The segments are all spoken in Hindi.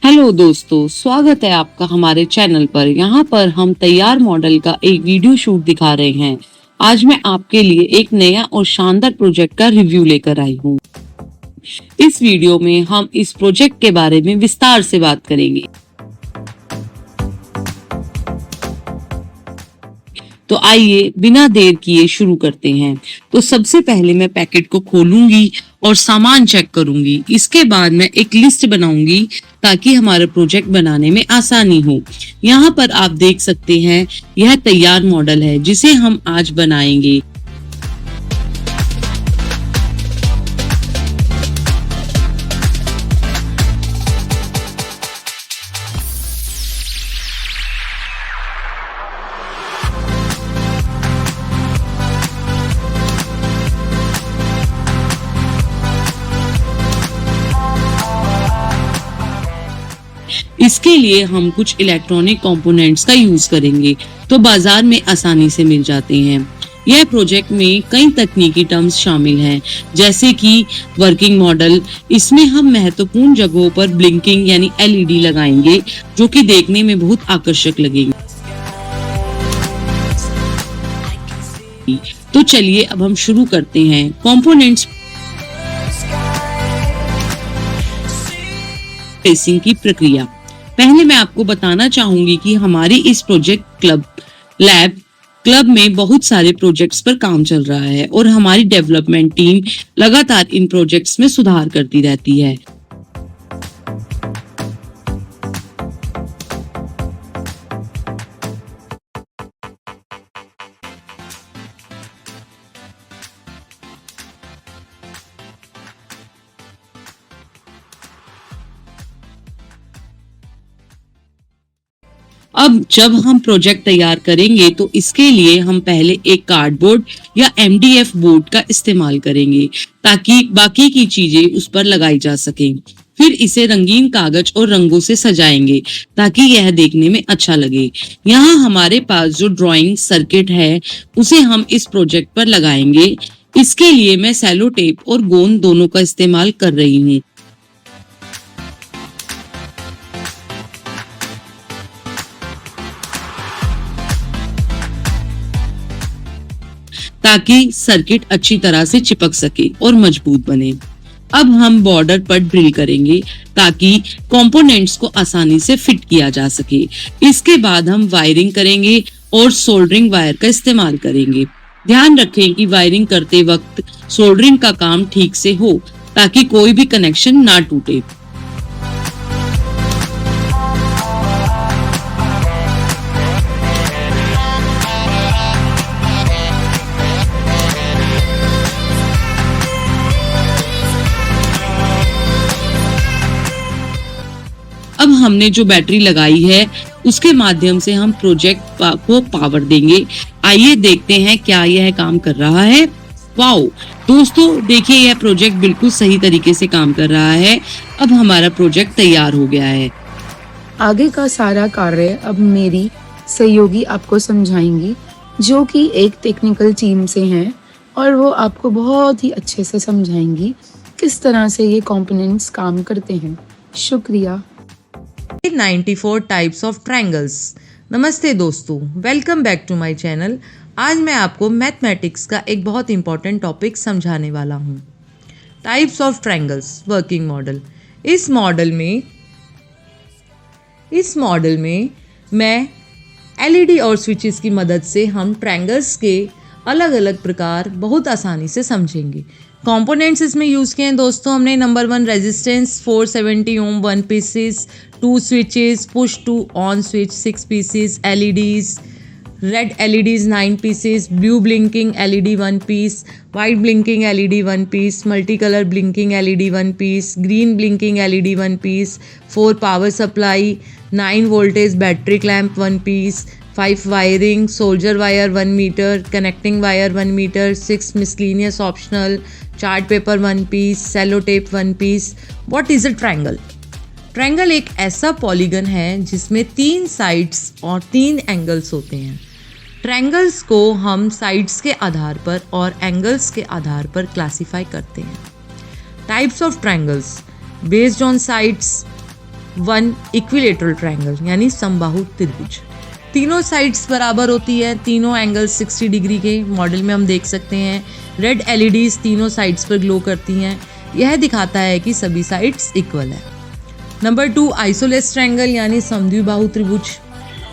हेलो दोस्तों, स्वागत है आपका हमारे चैनल पर। यहाँ पर हम तैयार मॉडल का एक वीडियो शूट दिखा रहे हैं। आज मैं आपके लिए एक नया और शानदार प्रोजेक्ट का रिव्यू लेकर आई हूँ। इस वीडियो में हम इस प्रोजेक्ट के बारे में विस्तार से बात करेंगे। तो आइए बिना देर किए शुरू करते हैं। तो सबसे पहले मैं पैकेट को खोलूंगी और सामान चेक करूंगी। इसके बाद मैं एक लिस्ट बनाऊंगी ताकि हमारा प्रोजेक्ट बनाने में आसानी हो। यहाँ पर आप देख सकते हैं, यह तैयार मॉडल है जिसे हम आज बनाएंगे। इसके लिए हम कुछ इलेक्ट्रॉनिक कंपोनेंट्स का यूज करेंगे तो बाजार में आसानी से मिल जाते हैं। यह प्रोजेक्ट में कई तकनीकी टर्म्स शामिल हैं, जैसे कि वर्किंग मॉडल। इसमें हम महत्वपूर्ण जगहों पर ब्लिंकिंग यानी एलईडी लगाएंगे जो कि देखने में बहुत आकर्षक लगेंगे। तो चलिए अब हम शुरू करते हैं कंपोनेंट्स ट्रेसिंग की प्रक्रिया। पहले मैं आपको बताना चाहूंगी कि हमारी इस प्रोजेक्ट क्लब में बहुत सारे प्रोजेक्ट्स पर काम चल रहा है और हमारी डेवलपमेंट टीम लगातार इन प्रोजेक्ट्स में सुधार करती रहती है। अब जब हम प्रोजेक्ट तैयार करेंगे तो इसके लिए हम पहले एक कार्डबोर्ड या एमडीएफ बोर्ड का इस्तेमाल करेंगे ताकि बाकी की चीजें उस पर लगाई जा सकें। फिर इसे रंगीन कागज और रंगों से सजाएंगे ताकि यह देखने में अच्छा लगे। यहाँ हमारे पास जो ड्राइंग सर्किट है उसे हम इस प्रोजेक्ट पर लगाएंगे। इसके लिए मैं सेलो टेप और गोंद दोनों का इस्तेमाल कर रही हूँ। ताकि सर्किट अच्छी तरह से चिपक सके और मजबूत बने। अब हम बॉर्डर पर ड्रिल करेंगे ताकि कंपोनेंट्स को आसानी से फिट किया जा सके। इसके बाद हम वायरिंग करेंगे और सोल्डरिंग वायर का इस्तेमाल करेंगे। ध्यान रखें कि वायरिंग करते वक्त सोल्डरिंग का काम ठीक से हो ताकि कोई भी कनेक्शन ना टूटे। अब हमने जो बैटरी लगाई है उसके माध्यम से हम प्रोजेक्ट को पावर देंगे। आइए देखते हैं क्या यह काम कर रहा है। वाओ दोस्तों, देखिए यह प्रोजेक्ट बिल्कुल सही तरीके से काम कर रहा है। अब हमारा प्रोजेक्ट तैयार हो गया है। आगे का सारा कार्य अब मेरी सहयोगी आपको समझाएंगी, जो कि एक टेक्निकल टीम से हैं और वो आपको बहुत ही अच्छे से समझाएंगी किस तरह से ये कंपोनेंट्स काम करते हैं। शुक्रिया। 94 टाइप्स ऑफ ट्रायंगल्स। नमस्ते दोस्तों, welcome back to my channel. आज मैं आपको मैथमेटिक्स का एक बहुत इंपॉर्टेंट टॉपिक समझाने वाला हूँ। Types of triangles, working model. इस मॉडल में मैं एलईडी और स्विचेस की मदद से हम ट्रायंगल्स के अलग अलग प्रकार बहुत आसानी से समझेंगे। कंपोनेंट्स इसमें यूज़ किए हैं दोस्तों हमने। Number 1 resistance 470 ohm 1 pieces, 2 switches, push to on switch 6 pieces, LEDs, red LEDs 9 pieces, blue blinking LED 1 piece, white blinking LED 1 piece, multi colour blinking LED 1 piece, green blinking LED 1 piece, 4 power supply, 9 voltage battery clamp 1 piece, 5 wiring, solder wire 1 metre, connecting wire 1 metre, 6 miscellaneous optional, chart paper 1 piece, cello tape 1 piece. What is a triangle? Triangle एक ऐसा पॉलीगन है जिसमें 3 साइड्स और 3 एंगल्स होते हैं। ट्रायंगल्स को हम साइड्स के आधार पर और एंगल्स के आधार पर क्लासिफाई करते हैं। Types of triangles based on sides, one equilateral triangle यानी समबाहु त्रिभुज। तीनों साइड्स बराबर होती है, तीनों एंगल्स 60 डिग्री के। मॉडल में हम देख सकते हैं रेड एलईडीज तीनों साइड्स पर ग्लो करती हैं। यह दिखाता है कि सभी साइड्स इक्वल है। नंबर 2 आइसोलेस ट्रायंगल यानी समद्विबाहु त्रिभुज।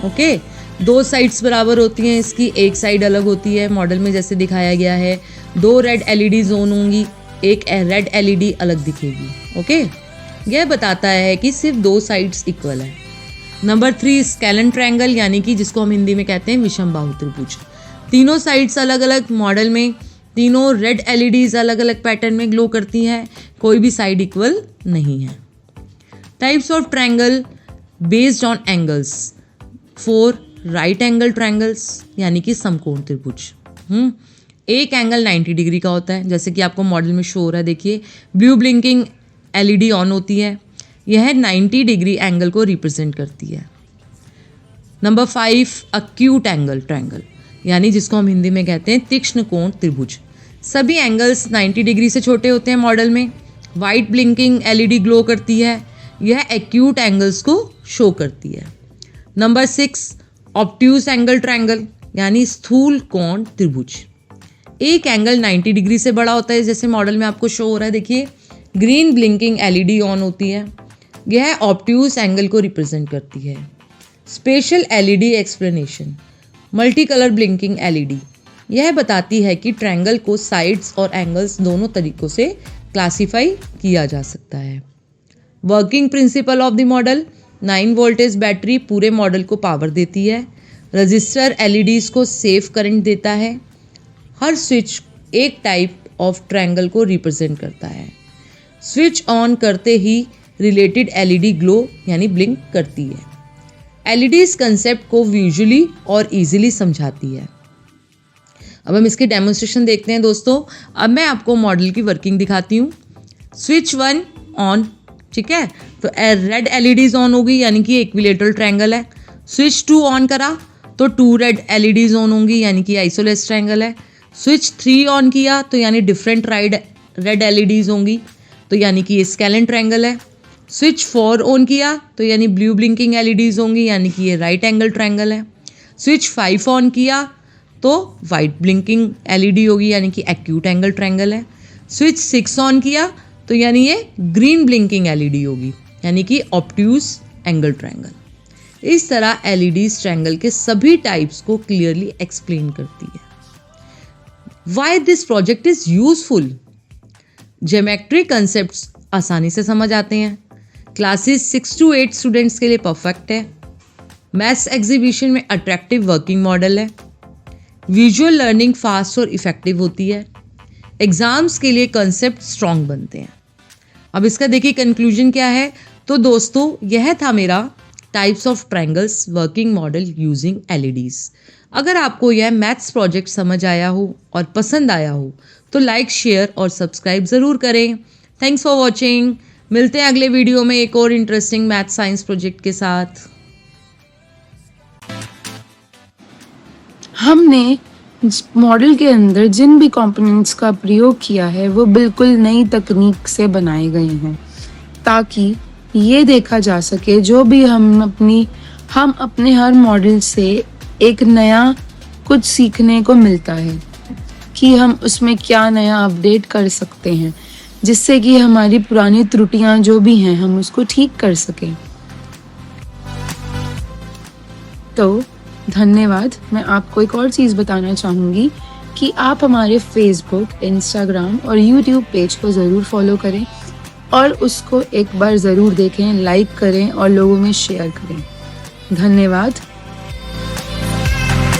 ओके, दो साइड्स बराबर होती हैं, इसकी एक साइड अलग होती है। मॉडल में जैसे दिखाया गया है, दो रेड एलईडी जोन होंगी, एक रेड एलईडी अलग दिखेगी। ओके, यह बताता है कि सिर्फ दो साइड्स इक्वल है। नंबर 3 स्केलन ट्रायंगल यानी कि जिसको हम हिंदी में कहते हैं विषम बाहु त्रिभुज। तीनों साइड्स अलग अलग, मॉडल में तीनों रेड एलईडीज अलग अलग पैटर्न में ग्लो करती हैं, कोई भी साइड इक्वल नहीं है। Types of triangle based on angles. 4 right angle triangles यानी कि समकोण त्रिभुज। एक एंगल 90 डिग्री का होता है, जैसे कि आपको मॉडल में शो हो रहा है। देखिए ब्लू ब्लिंकिंग एलईडी ऑन होती है, यह 90 डिग्री एंगल को रिप्रेजेंट करती है। नंबर 5 अक्यूट एंगल ट्रायंगल यानी जिसको हम हिंदी में कहते हैं तीक्ष्ण कोण त्रिभुज। सभी एंगल्स 90 डिग्री से छोटे होते हैं। मॉडल में वाइट ब्लिंकिंग एलईडी ग्लो करती है, यह एक्यूट एंगल्स को शो करती है। नंबर 6 ऑब्ट्यूज एंगल ट्रायंगल यानी स्थूल कोण त्रिभुज। एक एंगल 90 डिग्री से बड़ा होता है, जैसे मॉडल में आपको शो हो रहा है। देखिए ग्रीन ब्लिंकिंग एलईडी ऑन होती है, यह ऑब्ट्यूज एंगल को रिप्रेजेंट करती है। Special LED explanation. Multi colour blinking LED यह बताती है कि ट्रायंगल को साइड्स और एंगल्स दोनों तरीकों से क्लासिफाई किया जा सकता है। Working principle of the model. 9 voltage battery पूरे मॉडल को पावर देती है। रजिस्टर एलईडीज को सेफ करंट देता है। हर स्विच एक टाइप ऑफ ट्रायंगल को रिप्रेजेंट करता है। स्विच ऑन करते ही रिलेटेड एलईडी ग्लो यानी ब्लिंक करती है। एलईडी इस कंसेप्ट को विजुअली और इजीली समझाती है। अब हम इसके डेमोन्स्ट्रेशन देखते हैं दोस्तों। अब मैं आपको मॉडल की वर्किंग दिखाती हूँ। स्विच 1 ऑन, ठीक है, तो रेड एलईडीज ऑन होगी यानी कि इक्विलेटरल ट्रायंगल है। स्विच 2 ऑन करा तो 2 रेड एलईडीज ऑन होंगी यानी कि आइसोलेस ट्रायंगल है। स्विच 3 ऑन किया तो यानी डिफरेंट रेड एलईडीज होंगी, तो यानी कि ये स्केलन ट्रायंगल है। स्विच 4 ऑन किया तो यानी ब्लू ब्लिंकिंग एलईडीज होंगी यानी कि ये राइट एंगल ट्रायंगल है। स्विच 5 ऑन किया तो वाइट ब्लिंकिंग एलईडी होगी यानी कि एक्यूट एंगल ट्रायंगल है। स्विच 6 ऑन किया तो यानी ये ग्रीन ब्लिंकिंग एलईडी होगी यानी कि ऑब्ट्यूज एंगल ट्रायंगल। इस तरह एलईडीज ट्रायंगल के सभी टाइप्स को क्लियरली एक्सप्लेन करती है। Why this project is useful? Geometry concepts आसानी से समझ आते हैं। क्लासेस 6 to 8 स्टूडेंट्स के लिए परफेक्ट है। मैथ्स एग्जीबिशन में अट्रैक्टिव वर्किंग मॉडल है। विजुअल लर्निंग फास्ट और इफेक्टिव होती है। एग्जाम्स के लिए कंसेप्ट स्ट्रॉन्ग बनते हैं। अब इसका देखिए कंक्लूजन क्या है। तो दोस्तों यह था मेरा types of triangles working model using LEDs. अगर आपको यह मैथ्स प्रोजेक्ट समझ आया हो और पसंद आया हो तो लाइक, शेयर और सब्सक्राइब ज़रूर करें। Thanks for watching. मिलते हैं अगले वीडियो में एक और इंटरेस्टिंग मैथ साइंस प्रोजेक्ट के साथ। हमने मॉडल के अंदर जिन भी कंपोनेंट्स का प्रयोग किया है वो बिल्कुल नई तकनीक से बनाए गए हैं, ताकि ये देखा जा सके जो भी हम अपने हर मॉडल से एक नया कुछ सीखने को मिलता है कि हम उसमें क्या नया अपडेट कर सकते हैं, जिससे कि हमारी पुरानी त्रुटियां जो भी हैं हम उसको ठीक कर सकें। तो धन्यवाद। मैं आपको एक और चीज़ बताना चाहूँगी कि आप हमारे फेसबुक, इंस्टाग्राम और यूट्यूब पेज को ज़रूर फॉलो करें और उसको एक बार ज़रूर देखें, लाइक करें और लोगों में शेयर करें। धन्यवाद।